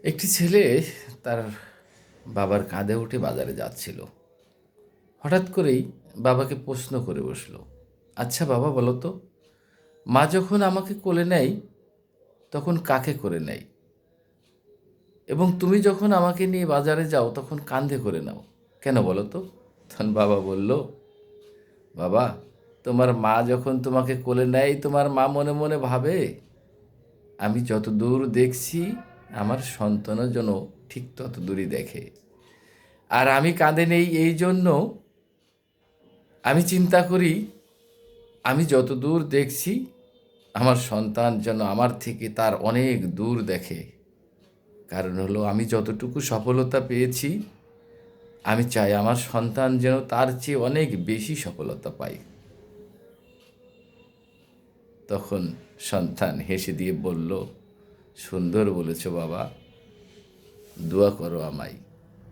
একটি ছেলে তার বাবার কাঁধে উঠে বাজারে যাচ্ছিল। হঠাৎ করেই বাবাকে প্রশ্ন করে বসল, আচ্ছা বাবা বলো তো, মা যখন আমাকে কোলে নেয় তখন কাকে করে নেয়, এবং তুমি যখন আমাকে নিয়ে বাজারে যাও তখন কাঁধে করে নাও, কেন বলো তো? তখন বাবা বলল, বাবা, তোমার মা যখন তোমাকে কোলে নেয় তোমার মা মনে মনে ভাবে আমি যত দূর দেখছি আমার সন্তানও যেন ঠিক তত দূরই দেখে। আর আমি কাঁধে নেই এই জন্য আমি চিন্তা করি আমি যত দূর দেখছি আমার সন্তান যেন আমার থেকে তার অনেক দূর দেখে। কারণ হলো আমি যতটুকু সফলতা পেয়েছি আমি চাই আমার সন্তান যেন তার চেয়ে অনেক বেশি সফলতা পায়। তখন সন্তান হেসে দিয়ে বলল, সুন্দর বলেছ বাবা, দোয়া করো আমায়।